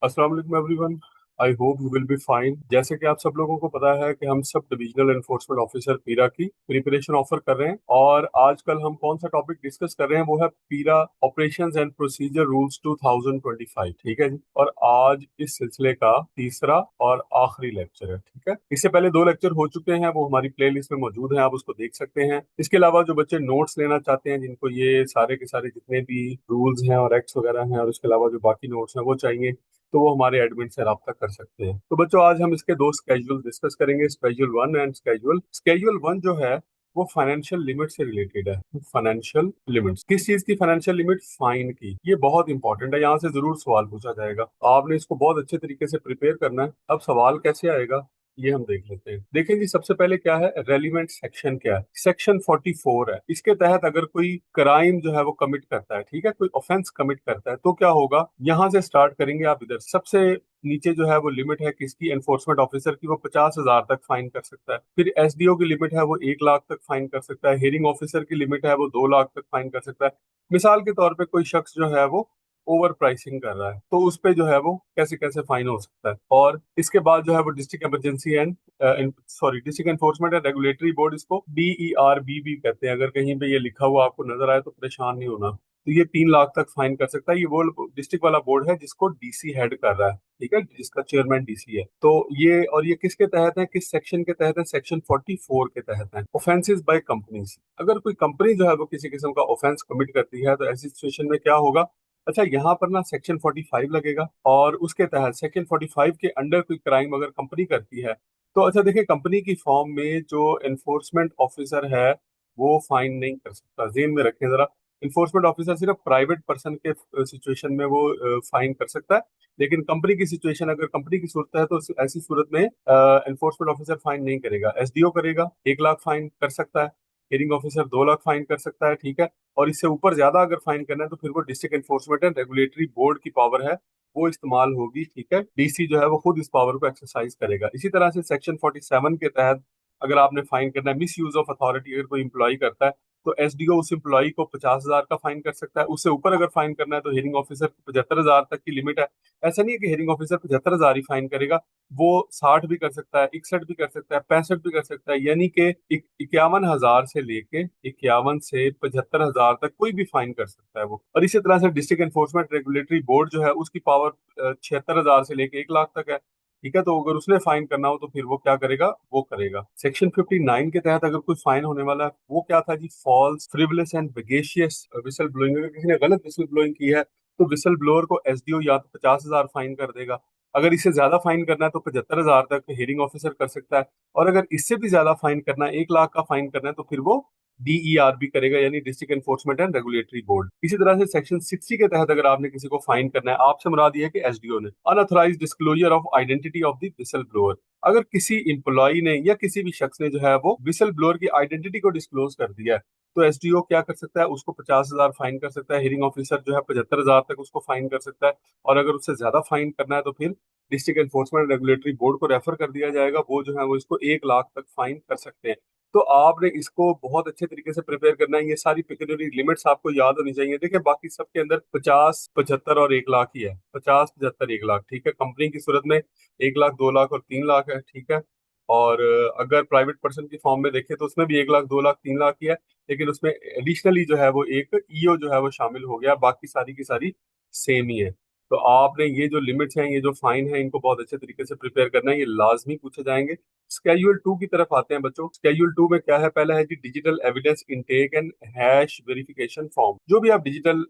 अस्सलाम वालेकुम everyone. I hope you will be fine. जैसे कि आप सब लोगों को पता है कि हम सब डिविजनल एनफोर्समेंट ऑफिसर पीरा की प्रिपरेशन ऑफर कर रहे हैं, और आजकल हम कौन सा टॉपिक डिस्कस कर रहे हैं वो है पीरा ऑपरेशंस एंड प्रोसीजर रूल्स 2025। ठीक है जी। और आज इस सिलसिले का तीसरा और आखिरी लेक्चर है। ठीक है, इससे पहले दो लेक्चर हो चुके हैं, वो हमारी प्ले लिस्ट में मौजूद हैं, आप उसको देख सकते हैं। इसके अलावा जो बच्चे नोट्स लेना चाहते हैं, जिनको ये सारे के सारे जितने भी रूल्स हैं और एक्ट्स वगैरह हैं, और उसके अलावा जो बाकी नोट्स हैं वो चाहिए, तो वो हमारे एडमिन से रब्ता कर सकते हैं। तो बच्चों, आज हम इसके दो स्केड्यूल डिस्कस करेंगे, schedule one and schedule one जो है वो फाइनेंशियल लिमिट से रिलेटेड है। फाइनेंशियल लिमिट्स, किस चीज की फाइनेंशियल लिमिट? फाइन की। ये बहुत इंपॉर्टेंट है, यहाँ से जरूर सवाल पूछा जाएगा। आपने इसको बहुत अच्छे तरीके से प्रिपेयर करना है। अब सवाल कैसे आएगा ये हम देख लेते हैं। देखें जी, सबसे पहले क्या है, रेलिवेंट सेक्शन क्या है? सेक्शन 44 है। इसके तहत अगर कोई क्राइम जो है वो कमिट करता है, ठीक है, कोई ऑफेंस कमिट करता है, तो क्या होगा? यहां से स्टार्ट करेंगे। आप इधर सबसे नीचे जो है वो लिमिट है किसकी? एनफोर्समेंट ऑफिसर की। वो 50,000 तक फाइन कर सकता है। फिर एसडीओ की लिमिट है वो 1 लाख तक फाइन कर सकता है। हियरिंग ऑफिसर की लिमिट है वो 2 लाख तक फाइन कर सकता है। मिसाल के तौर पे कोई शख्स जो है वो ओवर प्राइसिंग कर रहा है, तो उस पे जो है वो कैसे कैसे फाइन हो सकता है। और इसके बाद जो है वो district emergency and district enforcement and regulatory board, इसको DERB भी कहते हैं। अगर कहीं पे ये लिखा हुआ आपको नजर आए तो परेशान नहीं होना। तो ये 3 लाख तक फाइन कर सकता है। ये वो डिस्ट्रिक्ट वाला बोर्ड है जिसको डीसी हेड कर रहा है, ठीक है, जिसका चेयरमैन डीसी है। तो ये, और ये किसके तहत है, किस सेक्शन के तहत है? सेक्शन 44 के तहत है। ऑफेंसेस बाय कंपनीज, अगर कोई कंपनी जो है वो किसी किस्म का ऑफेंस कमिट करती है, तो ऐसी सिचुएशन में क्या होगा? अच्छा, यहाँ पर ना सेक्शन 45 लगेगा, और उसके तहत सेक्शन 45 के अंडर कोई क्राइम अगर कंपनी करती है, तो अच्छा देखिए, कंपनी की फॉर्म में जो एनफोर्समेंट ऑफिसर है वो फाइन नहीं कर सकता। जेन में रखें जरा। इन्फोर्समेंट ऑफिसर सिर्फ प्राइवेट पर्सन के सिचुएशन में वो फाइन कर सकता है, लेकिन कंपनी की सिचुएशन, अगर कंपनी की सूरत है, तो ऐसी सूरत में एनफोर्समेंट ऑफिसर फाइन नहीं करेगा। एसडीओ करेगा, 1 लाख फाइन कर सकता है। हियरिंग ऑफिसर 2 लाख फाइन कर सकता है, ठीक है। और इससे ऊपर ज्यादा अगर फाइन करना है, तो फिर वो district enforcement and regulatory board की पावर है वो इस्तेमाल होगी, ठीक है। डीसी जो है वो खुद इस पावर को एक्सरसाइज करेगा। इसी तरह से सेक्शन 47 के तहत अगर आपने फाइन करना है, मिस यूज ऑफ अथॉरिटी अगर कोई इंप्लॉय करता है, तो एसडीओ उस एम्प्लॉय को 50,000 का फाइन कर सकता है। उससे ऊपर अगर फाइन करना है तो हियरिंग ऑफिसर को 75,000 तक की लिमिट है। ऐसा नहीं है कि हियरिंग ऑफिसर 75,000 ही फाइन करेगा, वो 60 भी कर सकता है, 61 भी कर सकता है, 65 भी कर सकता है। यानी कि 51,000 से लेके 51 से 75,000 तक कोई भी फाइन कर सकता है वो। और इसी तरह से डिस्ट्रिक्ट एनफोर्समेंट रेगुलेटरी बोर्ड जो है उसकी पावर 76,000 से लेके 1 लाख तक है, ठीक है। तो अगर उसने फाइन करना हो तो फिर वो क्या करेगा? वो करेगा। सेक्शन 59 के तहत अगर कोई फाइन होने वाला है, वो क्या था जी? False, frivolous and vexatious whistle blowing. अगर किसी ने गलत विसल ब्लोइंग की है, तो विसल ब्लोअर को एसडीओ या तो 50,000 फाइन कर देगा। अगर इससे ज्यादा फाइन करना है तो 75,000 तक हियरिंग ऑफिसर कर सकता है। और अगर इससे भी ज्यादा फाइन करना है, 1 लाख का फाइन करना है, तो फिर वो DERB करेगा, यानी district enforcement and regulatory board. इसी तरह से सेक्शन 60 के तहत अगर आपने किसी को फाइन करना है, आपसे मुराद ये है कि एसडीओ ने, unauthorised disclosure of identity of the whistle blower. अगर किसी इंप्लॉई ने या किसी भी शख्स ने जो है वो विसल ब्लोअर की आइडेंटिटी को डिस्क्लोज कर दिया है, तो एसडीओ क्या कर सकता है? उसको 50,000 फाइन कर सकता है। हियरिंग ऑफिसर जो है 75,000 तक उसको फाइन कर सकता है। और अगर उससे ज्यादा फाइन करना है, तो फिर डिस्ट्रिक्ट एनफोर्समेंट रेगुलेटरी बोर्ड को रेफर कर दिया जाएगा। वो जो है वो इसको 1 लाख तक फाइन कर सकते हैं। तो आपने इसको बहुत अच्छे तरीके से प्रिपेयर करना है। ये सारी पिक्यूनरी लिमिट्स आपको याद होनी चाहिए। देखिए, बाकी सबके अंदर 50, 75 और 1 लाख ही है। 50, 75, 1 लाख, ठीक है। कंपनी की सूरत में 1 लाख, 2 लाख और 3 लाख है, ठीक है। और अगर प्राइवेट पर्सन की फॉर्म में देखें तो उसमें भी 1 लाख, 2 लाख, 3 लाख ही है, लेकिन उसमें एडिशनली जो है वो एक ईओ जो है वो शामिल हो गया। बाकी सारी की सारी सेम ही है। तो आपने ये जो लिमिट्स हैं, ये जो फाइन है, इनको बहुत अच्छे तरीके से प्रिपेयर करना है। ये लाजमी पूछे जाएंगे। स्केड्यूल 2 की तरफ आते हैं बच्चों। स्केड्यूल 2 में क्या है? पहला है जी digital evidence intake and hash verification form. जो भी आप डिजिटल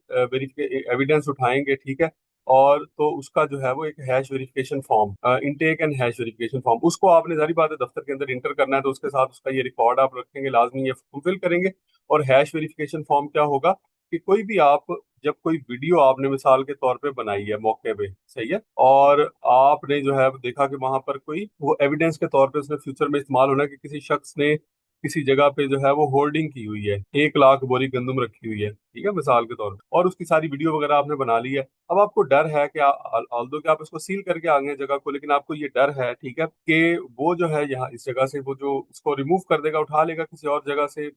एविडेंस उठाएंगे, ठीक है, और तो उसका जो है वो एक hash verification form, intake and hash verification form, उसको आपने जारी बात है दफ्तर के अंदर इंटर करना है। तो उसके साथ उसका ये रिकॉर्ड आप रखेंगे, लाजमी ये फुलफिल करेंगे। और हैश वेरिफिकेशन फॉर्म क्या होगा कि कोई भी आप, जब कोई वीडियो आपने मिसाल के तौर पे बनाई है मौके पे, सही है, और आपने जो है देखा कि वहां पर कोई वो एविडेंस के तौर पे उसने फ्यूचर में इस्तेमाल होना है कि किसी शख्स ने किसी जगह पे जो है वो होर्डिंग की हुई है, 1 लाख बोरी गंदम रखी हुई है, ठीक है, मिसाल के तौर पे, और उसकी सारी वीडियो वगैरह आपने बना ली है। अब आपको डर है कि ऑल्दो कि आप इसको सील करके आ गए जगह को, लेकिन आपको ये डर है, ठीक है, कि वो जो है यहाँ इस जगह से वो जो उसको रिमूव कर देगा, उठा लेगा किसी और जगह से,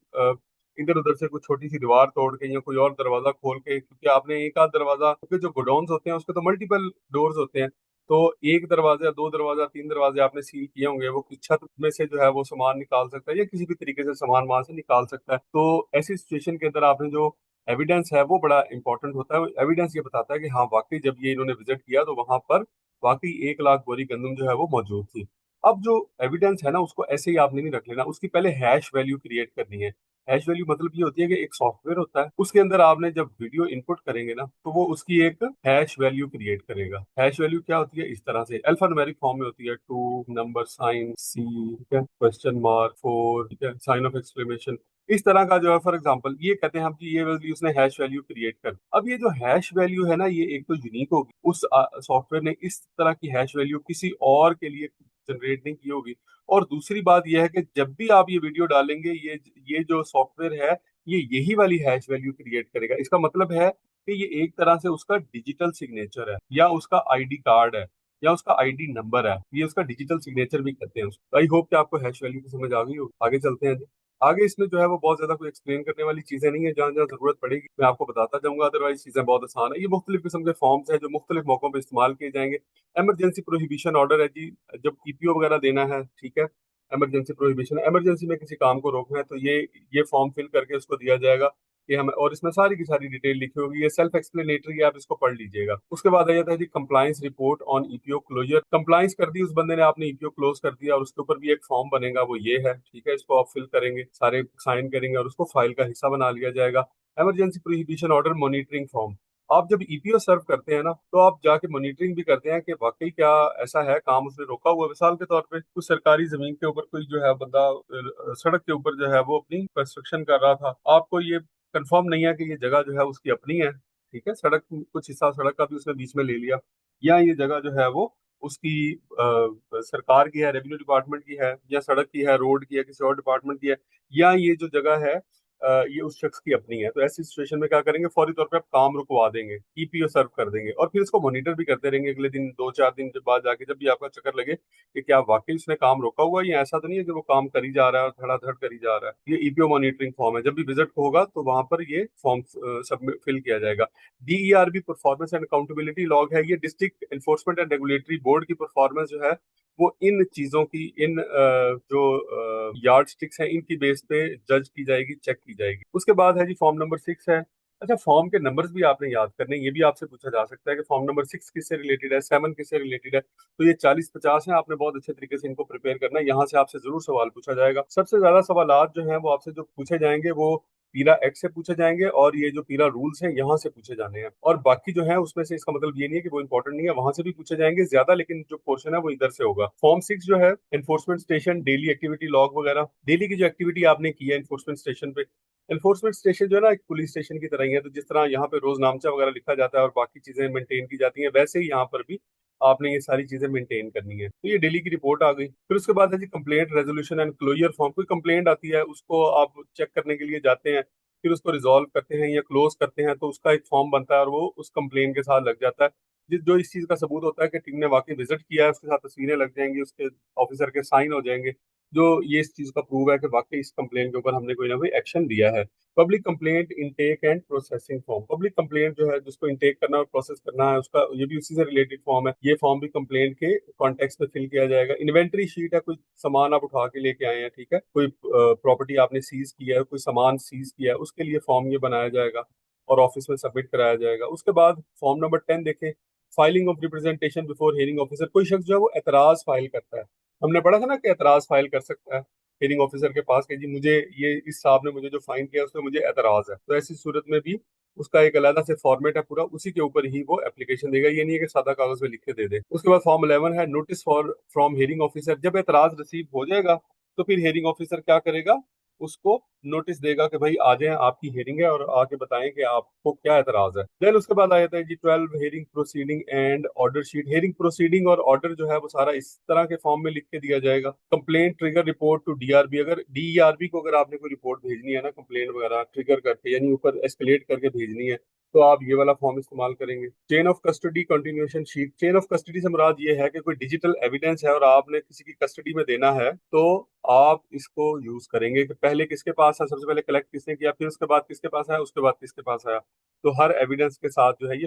इधर उधर से कुछ छोटी सी दीवार तोड़ के या कोई और दरवाजा खोल के, क्योंकि आपने एक आध दरवाजा, क्योंकि जो गोडाउन्स होते हैं उसके तो मल्टीपल डोर्स होते हैं, तो एक दरवाजा, दो दरवाजा, तीन दरवाजे आपने सील किए होंगे, वो छत में से जो है वो सामान निकाल सकता है या किसी भी तरीके से सामान वहां से निकाल सकता है। तो ऐसी सिचुएशन के अंदर आपने जो एविडेंस है वो बड़ा इंपॉर्टेंट होता है। एविडेंस ये बताता है कि हाँ वाकई जब ये इन्होंने विजिट किया तो वहां पर वाकई 1 लाख बोरी गंदम जो है वो मौजूद थी। अब जो एविडेंस है ना उसको ऐसे ही आपने नहीं रख लेना, उसकी पहले हैश वैल्यू क्रिएट करनी है। हैश वैल्यू मतलब ये होती है कि एक सॉफ्टवेयर होता है, उसके अंदर आपने जब वीडियो इनपुट करेंगे ना तो वो उसकी एक हैश वैल्यू क्रिएट करेगा। हैश वैल्यू क्या होती है, इस तरह से अल्फान्यूमेरिक फॉर्म में होती है, टू, नंबर साइन सी, ठीक है, क्वेश्चन मार्क, फोर, ठीक है, साइन ऑफ एक्सक्लेमेशन, इस तरह का जो है। फॉर एग्जांपल ये कहते हैं हम कि ये वैल्यू उसने हैश वैल्यू क्रिएट कर। अब ये जो हैश वैल्यू है ना ये एक तो यूनिक होगी, उस सॉफ्टवेयर ने इस तरह की हैश वैल्यू किसी और के लिए जनरेट नहीं की होगी। और दूसरी बात यह है कि जब भी आप ये वीडियो डालेंगे, ये जो सॉफ्टवेयर है ये यही वाली हैश वैल्यू क्रिएट करेगा। इसका मतलब है कि ये एक तरह से उसका डिजिटल सिग्नेचर है, या उसका आईडी कार्ड है, या उसका आईडी नंबर है, ये उसका डिजिटल सिग्नेचर भी कहते हैं उसको। आई होप कि आपको हैश वैल्यू की समझ आ गई हो। आगे चलते हैं जी। आगे इसमें जो है वो बहुत ज्यादा कोई एक्सप्लेन करने वाली चीजें नहीं है, जहां जहां जरूरत पड़ेगी मैं आपको बताता जाऊंगा, अदरवाइज चीजें बहुत आसान है। ये मुख्तलिफ किस्म के फॉर्म्स हैं जो मुख्तलिफ मौकों पर इस्तेमाल किए जाएंगे। इमरजेंसी प्रोहिबिशन ऑर्डर है जी, जब ईपीओ वगैरह देना है, ठीक है, इमरजेंसी प्रोहिबिशन, इमरजेंसी में किसी काम को रोकना है तो ये फॉर्म फिल करके उसको दिया जाएगा कि हम, और इसमें सारी की सारी डिटेल लिखी होगी, ये सेल्फ एक्सप्लेनेटरी है, आप इसको पढ़ लीजिएगा। उसके बाद आ जाता है जी compliance report on EPO closure. Compliance कर दी उस बंदे ने, आपने ईपीओ क्लोज कर दिया, और उसके ऊपर भी एक फॉर्म बनेगा, वो ये है, ठीक है, इसको आप फिल करेंगे, सारे साइन करेंगे और उसको फाइल का हिस्सा बना लिया जाएगा। Emergency prohibition order monitoring form, आप जब ईपीओ सर्व करते हैं ना तो आप जाके मॉनिटरिंग भी करते हैं कि वाकई क्या ऐसा है काम उसने रोका हुआ है। मिसाल के तौर पे कुछ सरकारी जमीन के ऊपर कोई जो है बंदा सड़क के ऊपर जो है वो अपनी कंस्ट्रक्शन कर रहा था, आपको ये कंफर्म नहीं है कि ये जगह जो है उसकी अपनी है, ठीक है, सड़क कुछ हिस्सा सड़क का भी उसने बीच में ले लिया, या ये जगह जो है वो उसकी सरकार की है, रेवेन्यू डिपार्टमेंट की है, या सड़क की है, रोड की है, किसी और डिपार्टमेंट की है, या ये जो जगह है ये उस शख्स की अपनी है। तो ऐसी सिचुएशन में क्या करेंगे, फौरी तौर पे आप काम रुकवा देंगे, ईपीओ सर्व कर देंगे, और फिर इसको मॉनिटर भी करते रहेंगे अगले दिन, 2-4 दिन के बाद जाके, जब भी आपका चक्कर लगे कि क्या वाकई उसने काम रोका हुआ है या ऐसा तो नहीं है कि वो काम करी जा रहा है और धड़ाधड़ करी जा रहा है। ये ईपीओ मॉनिटरिंग फॉर्म है, जब भी विजिट होगा तो वहां पर ये फॉर्म सबमिट फिल किया जाएगा। डीईआरबी परफॉर्मेंस एंड अकाउंटेबिलिटी लॉग है, ये district enforcement and regulatory board की परफॉर्मेंस जो है वो इन चीजों की, इन जो यार्ड स्टिक्स हैं इनकी बेस पे जज की जाएगी, चेक की जाएगी। उसके बाद है जी फॉर्म नंबर 6 है। अच्छा, फॉर्म के नंबर्स भी आपने याद करने हैं, ये भी आपसे पूछा जा सकता है कि फॉर्म नंबर 6 किससे रिलेटेड है, 7 किससे रिलेटेड है। तो ये 40-50 है, आपने बहुत अच्छे तरीके से इनको प्रिपेयर करना है, यहाँ से आपसे जरूर सवाल पूछा जाएगा। सबसे ज्यादा सवाल जो हैं वो आपसे जो पूछे जाएंगे वो पीरा एक्ट से पूछे जाएंगे, और ये जो पीरा रूल्स हैं यहाँ से पूछे जाने हैं। और बाकी जो है उसमें से, इसका मतलब ये नहीं है कि वो इंपॉर्टेंट नहीं है, वहां से भी पूछे जाएंगे ज्यादा, लेकिन जो पोर्शन है वो इधर से होगा। फॉर्म 6 जो है enforcement station, daily activity log वगैरह, डेली की जो एक्टिविटी आपने की है एनफोर्समेंट स्टेशन पे। एनफोर्समेंट स्टेशन जो है ना एक पुलिस स्टेशन की तरह ही है, तो जिस तरह यहाँ पे रोज नामचा वगैरह लिखा जाता है और बाकी चीजें मेंटेन की जाती हैं, वैसे ही यहाँ पर भी आपने ये सारी चीजें मेंटेन करनी है। तो ये डेली की रिपोर्ट आ गई। फिर उसके बाद है जी complaint resolution and closure form. कोई कंप्लेंट आती है उसको आप चेक करने के लिए जाते हैं, फिर उसको रिजॉल्व करते हैं या क्लोज करते हैं, तो उसका एक फॉर्म बनता है और वो उस कंप्लेन के साथ लग जाता है। जिस जो इस चीज का सबूत होता है कि टीम ने वाकई विजिट किया है, उसके साथ तस्वीरें लग जाएंगी, उसके ऑफिसर के साइन हो जाएंगे, जो ये इस चीज का प्रूव है कि वाकई इस कंप्लेन के ऊपर हमने कोई ना कोई एक्शन लिया है। Public complaint intake and processing form, public complaint जो है जिसको इनटेक करना और प्रोसेस करना है उसका, ये भी उसी से रिलेटेड फॉर्म है। ये फॉर्म भी कंप्लेंट के कॉन्टेक्स्ट में फिल किया जाएगा। इन्वेंटरी शीट है, कोई सामान आप उठा के लेके आए हैं, ठीक है, कोई प्रॉपर्टी आपने सीज किया है, कोई सामान सीज किया है, उसके लिए फॉर्म ये बनाया जाएगा और ऑफिस में सबमिट कराया जाएगा। उसके बाद फॉर्म नंबर 10 देखें, filing of representation before hearing officer. कोई शख्स जो है वो एतराज फाइल करता है, हमने पढ़ा था ना कि एतराज फाइल कर सकता है हियरिंग ऑफिसर के पास कि जी मुझे ये इस साहब ने मुझे जो फाइन किया उसमें मुझे एतराज है। तो ऐसी सूरत में भी उसका एक अलग से फॉर्मेट है पूरा, उसी के ऊपर ही वो एप्लीकेशन देगा, ये नहीं है कि सादा कागज में लिख के दे दे। उसके बाद फॉर्म 11 है notice for from hearing officer. जब एतराज रिसीव हो जाएगा तो फिर हियरिंग ऑफिसर क्या करेगा, उसको नोटिस देगा कि भाई आ जाएं, आपकी हियरिंग है, और आके बताएं कि आपको क्या एतराज है। देन उसके बाद आ जाता है जी 12 hearing proceeding and order sheet. Hearing proceeding और ऑर्डर जो है वो सारा इस तरह के फॉर्म में लिख के दिया जाएगा। Complaint trigger report to DRB, अगर डीआरबी को अगर आपने कोई रिपोर्ट भेजनी है ना, कंप्लेंट वगैरह ट्रिगर करके यानी ऊपर एस्केलेट करके भेजनी है, तो आप ये वाला फॉर्म इस्तेमाल करेंगे। Chain of custody continuation sheet, chain of custody से मुराद ये है कि कोई डिजिटल एविडेंस है और आपने किसी की कस्टडी में देना है, तो आप इसको यूज करेंगे कि पहले किसके पास है, सबसे पहले कलेक्ट किसने किया, फिर उसके बाद किसके पास आया, उसके बाद किसके पास आया। तो हर एविडेंस के साथ जो है ये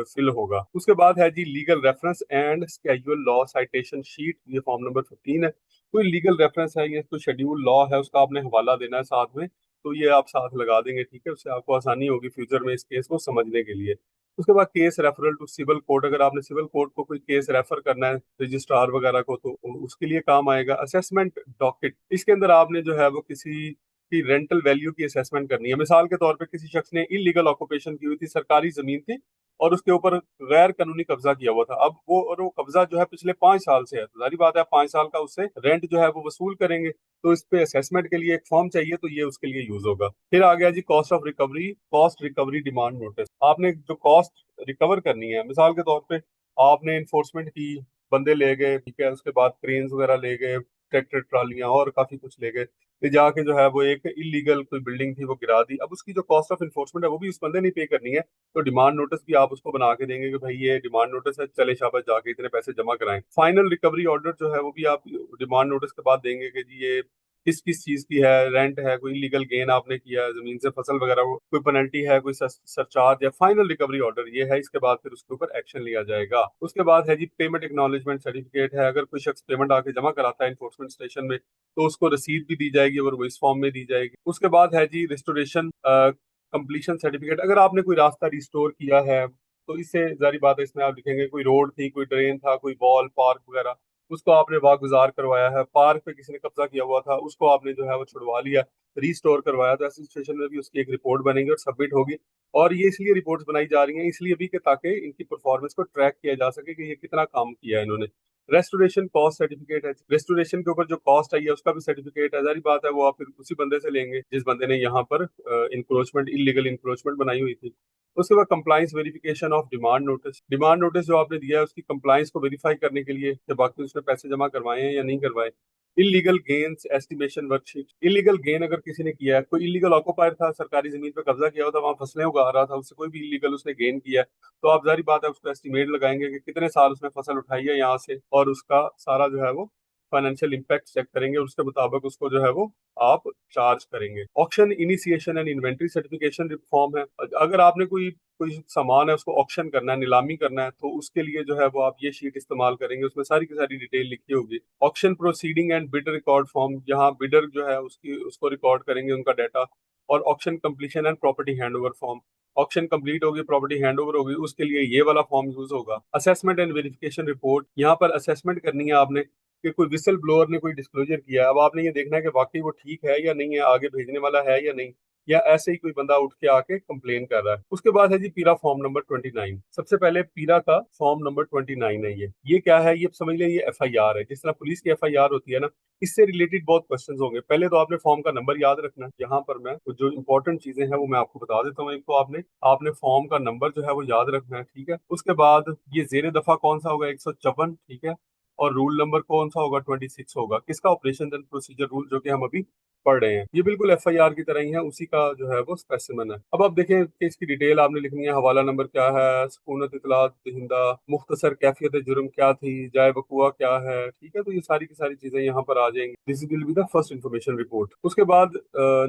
फिल होगा। उसके बाद है जी legal reference and schedule law citation sheet, ये फॉर्म नंबर 15 है। कोई लीगल रेफरेंस है, ये कोई शेड्यूल लॉ है, उसका आपने हवाला देना है साथ में, तो ये आप साथ लगा देंगे, ठीक है। उससे आपको आसानी होगी फ्यूचर में इस केस को समझने के लिए। उसके बाद case referral to civil court, अगर आपने सिविल कोर्ट को कोई केस रेफर करना है रजिस्ट्रार वगैरह को, तो उसके लिए काम आएगा। असेसमेंट डॉकेट, इसके अंदर आपने जो है वो किसी की रेंटल वैल्यू की असेसमेंट करनी है। मिसाल के तौर पे किसी शख्स ने इलीगल ऑक्यूपेशन की हुई थी, सरकारी जमीन थी और उसके ऊपर गैर कानूनी कब्जा किया हुआ था, अब वो कब्जा जो है पिछले 5 साल से है, तो जारी बात है 5 साल का उससे रेंट जो है वो वसूल करेंगे, तो इस पे असेसमेंट के लिए एक फॉर्म चाहिए, तो ये उसके लिए यूज होगा। फिर आ गया जी cost of recovery, cost recovery demand notice. आपने जो कॉस्ट रिकवर करनी है, मिसाल के तौर पे आपने इन्फोर्समेंट की, बंदे ले गए, ठीक है, उसके बाद क्रेन्स वगैरह ले गए, ट्रैक्टर ट्रालियां और काफी कुछ ले गए, ले जाके जो है वो एक इलीगल कोई बिल्डिंग थी वो गिरा दी, अब उसकी जो कॉस्ट ऑफ इन्फोर्समेंट है वो भी उस बंदे ने पे करनी है, तो डिमांड नोटिस भी आप उसको बना के देंगे कि भाई ये डिमांड नोटिस है, चले शाबाश जाके इतने पैसे जमा कराएं। फाइनल रिकवरी ऑर्डर जो है वो भी आप डिमांड नोटिस के बाद देंगे कि जी ये किस किस चीज की है, रेंट है, कोई इलीगल गेन आपने किया है जमीन से, फसल वगैरह, कोई पेनल्टी है, कोई सरचार्ज या फाइनल रिकवरी ऑर्डर ये है। इसके बाद फिर उसके ऊपर एक्शन लिया जाएगा। उसके बाद है जी पेमेंट एक्नॉलेजमेंट सर्टिफिकेट है, अगर कोई शख्स पेमेंट आके जमा कराता है इन्फोर्समेंट स्टेशन में, तो उसको रसीद भी दी जाएगी और वो इस फॉर्म में दी जाएगी। उसके बाद है जी रिस्टोरेशन कंप्लीशन सर्टिफिकेट, अगर आपने कोई रास्ता रिस्टोर किया है, तो इससे जारी बात है इसमें आप लिखेंगे कोई रोड थी, कोई ड्रेन था, कोई वॉल पार्क वगैरह, उसको आपने वागुजार करवाया है, पार्क पे किसी ने कब्जा किया हुआ था, उसको आपने जो है वो छुड़वा लिया, रीस्टोर करवाया, तो ऐसी सिचुएशन में भी उसकी एक रिपोर्ट बनेगी और सबमिट होगी। और ये इसलिए रिपोर्ट्स बनाई जा रही हैं इसलिए भी कि ताकि इनकी परफॉर्मेंस को ट्रैक किया जा सके कि ये कितना काम किया है इन्होंने। रेस्टोरेशन कॉस्ट सर्टिफिकेट है, रेस्टोरेशन के ऊपर जो कॉस्ट आई है उसका भी सर्टिफिकेट है, जारी बात है वो आप फिर उसी बंदे से लेंगे जिस बंदे ने यहाँ पर इंक्रोचमेंट, इलीगल इंक्रोचमेंट बनाई हुई थी। उसके बाद compliance verification of demand notice, demand notice जो आपने दिया है उसकी कंप्लाइंस को वेरीफाई करने के लिए कि बाकी उसने पैसे जमा करवाए हैं या नहीं करवाए। Illegal gains estimation worksheet, illegal gain अगर किसी ने किया है, कोई इलीगल ऑक्यूपायर था, सरकारी जमीन पर कब्जा किया हुआ था, वहां फसलें उगा रहा था, उससे कोई भी इलीगल उसने गेन किया है, तो आप जारी बात है उसको एस्टिमेट लगाएंगे कि कितने साल उसने फसल उठाई है यहाँ से, और उसका सारा जो है वो फाइनेंशियल इम्पैक्ट चेक करेंगे और उसके मुताबिक उसको जो है वो आप चार्ज करेंगे। Auction initiation and inventory certification form है, अगर आपने कोई कोई सामान है उसको ऑक्शन करना है, नीलामी करना है, तो उसके लिए जो है वो आप ये शीट इस्तेमाल करेंगे, उसमें सारी की सारी डिटेल लिखी होगी। Auction proceeding and bid record form, यहाँ बिडर जो है उसकी उसको रिकॉर्ड करेंगे उनका डाटा। और auction completion and property handover form, auction complete होगी, प्रॉपर्टी हैंडओवर होगी, उसके लिए ये वाला फॉर्म यूज होगा। असेसमेंट एंड वेरिफिकेशन रिपोर्ट, यहाँ पर असेसमेंट करनी है आपने कि कोई विसल ब्लोअर ने कोई डिस्क्लोजर किया है, अब आपने ये देखना है कि वाकई वो ठीक है या नहीं है, आगे भेजने वाला है या नहीं, या ऐसे ही कोई बंदा उठ के आके कंप्लेन कर रहा है। उसके बाद है जी पीरा फॉर्म नंबर 29। सबसे पहले पीरा का फॉर्म नंबर 29 है, ये क्या है, ये समझ लें ये एफआईआर है, जिस तरह पुलिस की एफआईआर होती है ना, इससे रिलेटेड बहुत क्वेश्चंस होंगे। पहले तो आपने फॉर्म का नंबर याद रखना है, यहाँ पर मैं कुछ जो इंपॉर्टेंट चीजें हैं वो मैं आपको बता देता हूँ। एक तो आपने आपने फॉर्म का नंबर जो है वो याद रखना है, ठीक है। उसके बाद ये जेर दफा कौन सा होगा, 154, ठीक है। और रूल नंबर कौन सा होगा, 26 होगा, किसका, ऑपरेशन एंड प्रोसीजर रूल, जो कि हम अभी पढ़ रहे हैं। ये बिल्कुल एफआईआर की तरह ही है, उसी का जो है वो स्पेसिमन है। अब आप देखें कि इसकी डिटेल आपने लिखनी है, हवाला नंबर क्या है, सकूनत इतलात दहिंदा, मुख्तसर कैफियत जुर्म क्या थी, जाए वकुआ क्या है, ठीक है। तो ये सारी की सारी चीजें यहाँ पर आ जाएंगी। This will be the first information report. उसके बाद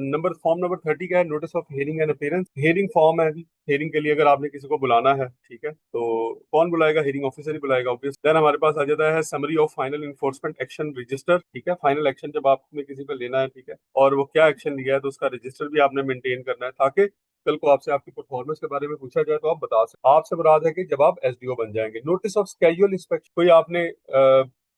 नंबर फॉर्म नंबर 30 का है, notice of hearing and appearance, hearing form है। हियरिंग के लिए अगर आपने किसी को बुलाना है, ठीक है, तो कौन बुलाएगा, हियरिंग ऑफिसर ही बुलाएगा ऑब्वियस। देन हमारे पास आ जाता है summary of final enforcement action register, ठीक है, फाइनल एक्शन जब आपने किसी पे लेना है, ठीक है, और वो क्या एक्शन लिया है, तो उसका रजिस्टर भी आपने मेंटेन करना है, ताकि कल को आपसे आपकी परफॉर्मेंस के बारे में पूछा जाए तो आप बता सकते। आपसे मुराद है कि जब आप एसडीओ बन जाएंगे। नोटिस ऑफ स्केड्यूल इंस्पेक्शन, कोई आपने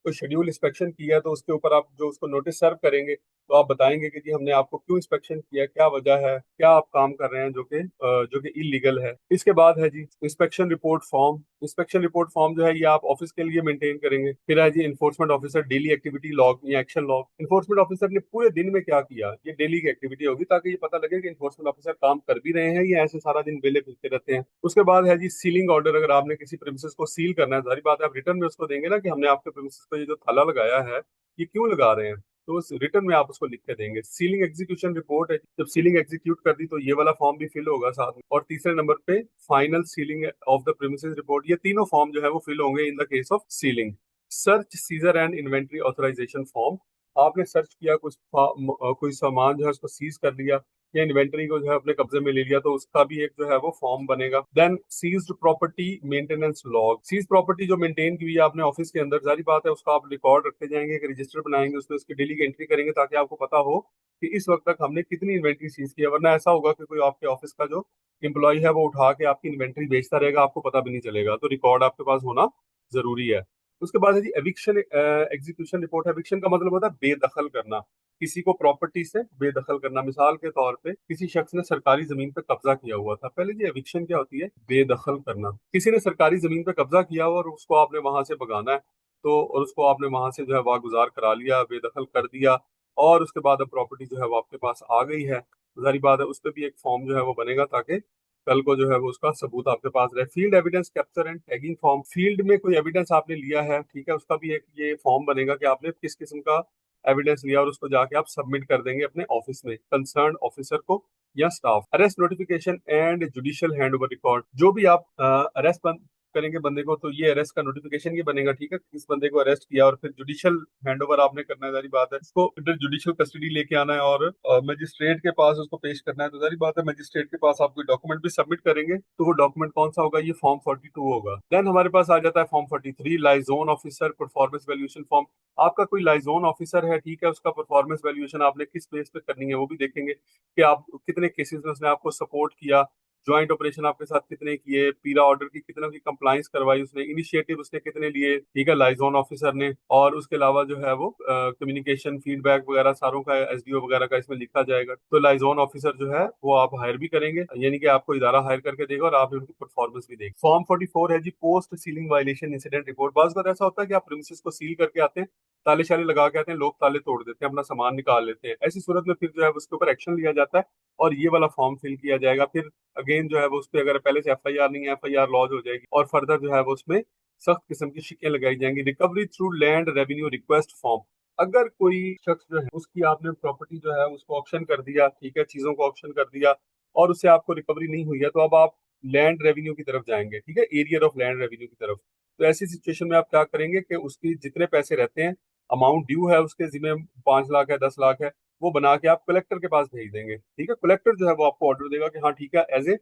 कोई शेड्यूल इंस्पेक्शन किया है, तो उसके ऊपर आप जो उसको नोटिस सर्व करेंगे, तो आप बताएंगे कि जी हमने आपको क्यों इंस्पेक्शन किया, क्या वजह है, क्या आप काम कर रहे हैं जो कि इलीगल है। इसके बाद है जी inspection report form, inspection report form जो है ये आप ऑफिस के लिए मेंटेन करेंगे। फिर है जी enforcement officer daily activity log या एक्शन लॉग, इन्फोर्समेंट ऑफिसर ने पूरे दिन में क्या किया, ये डेली की एक्टिविटी होगी, ताकि ये पता लगे कि इन्फोर्समेंट ऑफिसर काम कर भी रहे हैं या ऐसे सारा दिन बेले फिरते रहते हैं। उसके बाद है जी सीलिंग ऑर्डर, अगर आपने किसी प्रेमिसेस को सील करना है, सारी बात है आप रिटर्न में उसको देंगे ना कि हमने आपके प्रेमिसेस को ये जो ताला लगाया है ये क्यों लगा रहे हैं, तो उस रिटर्न में आप उसको लिख के देंगे। सीलिंग एग्जीक्यूशन रिपोर्ट है, जब सीलिंग एग्जीक्यूट कर दी तो ये वाला फॉर्म भी फिल होगा साथ में। और तीसरे नंबर पे final sealing of the premises report, ये तीनों फॉर्म जो है वो फिल होंगे in the case of sealing. Search seizure and inventory authorisation form, आपने सर्च किया कुछ कोई सामान जो है उसको सीज कर लिया या इन्वेंटरी को जो है अपने कब्जे में ले लिया, तो उसका भी एक जो है वो फॉर्म बनेगा। Then seized property maintenance log, seize property जो मेंटेन की हुई है आपने ऑफिस के अंदर, जारी बात है उसका आप रिकॉर्ड रखते जाएंगे, एक रजिस्टर बनाएंगे, उसमें उसकी डेली की एंट्री करेंगे ताकि आपको पता हो कि इस वक्त तक हमने कितनी इन्वेंट्री सीज की है। वरना ऐसा होगा कि कोई आपके ऑफिस का जो एम्प्लॉय है वो उठा के आपकी इन्वेंट्री बेचता रहेगा, आपको पता भी नहीं चलेगा। तो रिकॉर्ड आपके पास होना जरूरी है। उसके बाद है जी एविक्शन एग्जीक्यूशन रिपोर्ट। एविक्शन का मतलब होता है बेदखल करना, किसी को प्रॉपर्टी से बेदखल करना। मिसाल के तौर पे किसी शख्स ने सरकारी जमीन पे कब्जा किया हुआ था। पहले जी एविक्शन क्या होती है? बेदखल करना। किसी ने सरकारी जमीन पे कब्जा किया हुआ और उसको आपने वहां से भगाना है, तो और उसको आपने वहां से जो है वागुजार करा लिया, बेदखल कर दिया, और उसके बाद अब प्रॉपर्टी जो है वो आपके पास आ गई है। जारी बात है उस पर भी एक फॉर्म जो है वो बनेगा ताकि कल को जो है वो उसका सबूत आपके पास रहे। Field evidence capture and tagging form, field में कोई एविडेंस आपने लिया है, ठीक है, उसका भी एक ये फॉर्म बनेगा कि आपने किस किस्म का एविडेंस लिया, और उसको जाके आप सबमिट कर देंगे अपने ऑफिस में कंसर्न ऑफिसर को या staff. Arrest notification and judicial handover record, जो भी आप अरेस्ट करेंगे बंदे को, तो ये अरेस्ट का नोटिफिकेशन ये बनेगा, ठीक है, किस बंदे को अरेस्ट किया, और फिर जुडिशियल हैंडओवर आपने करना है। जारी बात है उसको इधर जुडिशियल कस्टडी लेके आना है और मजिस्ट्रेट के पास उसको पेश करना है। तो जारी बात है मजिस्ट्रेट के पास आप कोई डॉक्यूमेंट भी सबमिट करेंगे तो वो डॉक्यूमेंट कौन सा होगा? ये फॉर्म 42 होगा। देन हमारे पास आ जाता है form 43, liaison officer performance valuation form. आपका कोई लाइजोन ऑफिसर है, ठीक है, उसका परफॉर्मेंस वैल्यूएशन आपने किस बेस पे करनी है वो भी देखेंगे कि आप कितने केसेस में उसने आपको सपोर्ट किया, ज्वाइंट ऑपरेशन आपके साथ कितने किए, पीरा ऑर्डर की कितनों की कंप्लाइंस करवाई उसने, इनिशिएटिव उसने कितने लिए, ठीक है, लाइजोन ऑफिसर ने। और उसके अलावा जो है वो कम्युनिकेशन फीडबैक वगैरह सारों का एसडीओ वगैरह का इसमें लिखा जाएगा। तो लाइजोन ऑफिसर जो है वो आप हायर भी करेंगे, यानी कि आपको इदारा हायर करके देगा और आप उनकी परफॉर्मेंस भी देंगे। फॉर्म 44 है जी post sealing violation incident report. बात ऐसा होता है कि आप प्रीमिसेस को सील करके आते हैं, ताले शाले लगा के आते हैं, लोग ताले तोड़ देते हैं, अपना सामान निकाल लेते हैं। ऐसी सूरत में फिर जो है उसके ऊपर एक्शन लिया जाता है और ये वाला फॉर्म फिल किया जाएगा। फिर अगेन जो है वो उस पर अगर पहले से एफआईआर नहीं है, एफआईआर लॉज हो जाएगी और फर्दर जो है वो उसमें सख्त किस्म की शिकें लगाई जाएंगी। Recovery through land revenue request form, अगर कोई शख्स जो है उसकी आपने प्रॉपर्टी जो है उसको ऑप्शन कर दिया, ठीक है, चीजों को ऑप्शन कर दिया और उससे आपको रिकवरी नहीं हुई है, तो अब आप लैंड रेवेन्यू की तरफ जाएंगे, ठीक है, एरियर ऑफ लैंड रेवेन्यू की तरफ। तो ऐसी सिचुएशन में आप क्या करेंगे कि उसकी जितने पैसे रहते हैं, अमाउंट ड्यू है उसके जिम्मे, 5 लाख है, 10 लाख है, वो बना के आप कलेक्टर के पास भेज देंगे, ठीक है। कलेक्टर जो है वो आपको ऑर्डर देगा कि हाँ ठीक है, as a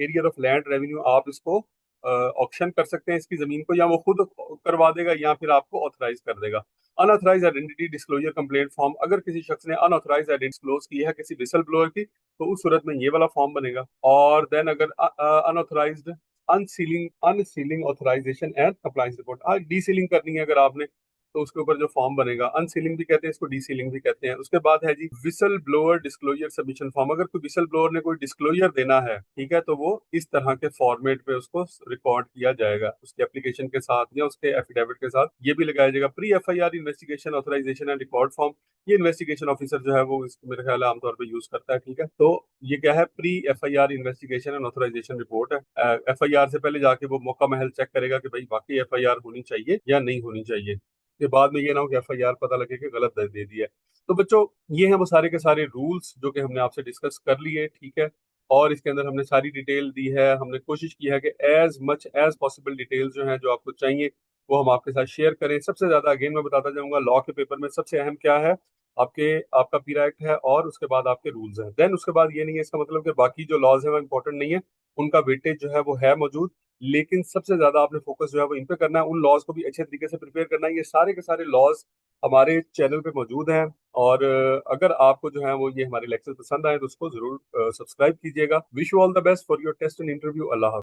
arrear of land revenue आप इसको ऑक्शन कर सकते हैं इसकी जमीन को, या वो खुद करवा देगा या फिर आपको ऑथराइज कर देगा। Unauthorise identity disclosure complaint form, अगर किसी शख्स ने अनऑथराइज आइडेंटिटी डिस्क्लोज की है किसी विसल ब्लोअर की, तो उस सूरत में ये वाला फॉर्म बनेगा। और देन अगर unauthorised unsealing unsealing authorisation and compliance report, desealing करनी है अगर आपने, तो उसके ऊपर जो फॉर्म बनेगा, अनसीलिंग भी कहते हैं इसको, डीसीलिंग भी कहते हैं। उसके बाद है जी whistle blower disclosure submission form, अगर कोई विसल ब्लोअर ने कोई डिस्क्लोजर देना है, ठीक है, तो वो इस तरह के फॉर्मेट पे उसको रिकॉर्ड किया जाएगा, उसके एप्लीकेशन के साथ या उसके एफिडेविट के साथ ये भी लगाया जाएगा। Pre FIR investigation authorisation and record form, ये इन्वेस्टिगेशन ऑफिसर जो है वो इसको मेरे ख्याल है आमतौर पर यूज करता है, ठीक है। तो ये क्या है? Pre FIR investigation and authorisation report है। एफआईआर से पहले जाके वो मौका महल चेक करेगा कि भाई वाकई एफआईआर होनी चाहिए या नहीं होनी चाहिए, के बाद में ये ना हो कि एफआईआर पता लगे कि गलत दे दी है। तो बच्चों ये हैं वो सारे के सारे रूल्स जो कि हमने आपसे डिस्कस कर लिए, ठीक है, और इसके अंदर हमने सारी डिटेल दी है। हमने कोशिश की है कि as much as possible detail जो हैं जो आपको चाहिए वो हम आपके साथ शेयर करें। सबसे ज्यादा अगेन मैं बताता जाऊंगा, लॉ के पेपर में सबसे अहम क्या है? आपका पीरा एक्ट है और उसके बाद आपके रूल्स हैं। देन उसके बाद ये नहीं है इसका मतलब कि बाकी जो लॉज है वो इंपॉर्टेंट नहीं है, उनका वेटेज जो है वो है मौजूद, लेकिन सबसे ज्यादा आपने फोकस जो है वो इन पे करना है, उन लॉज को भी अच्छे तरीके से प्रिपेयर करना है। ये सारे के सारे लॉज हमारे चैनल पे मौजूद हैं, और अगर आपको जो है वो ये हमारे लेक्चर पसंद आए तो उसको जरूर सब्सक्राइब कीजिएगा। Wish you all the best for your test and interview. अल्लाह हाफ़िज़।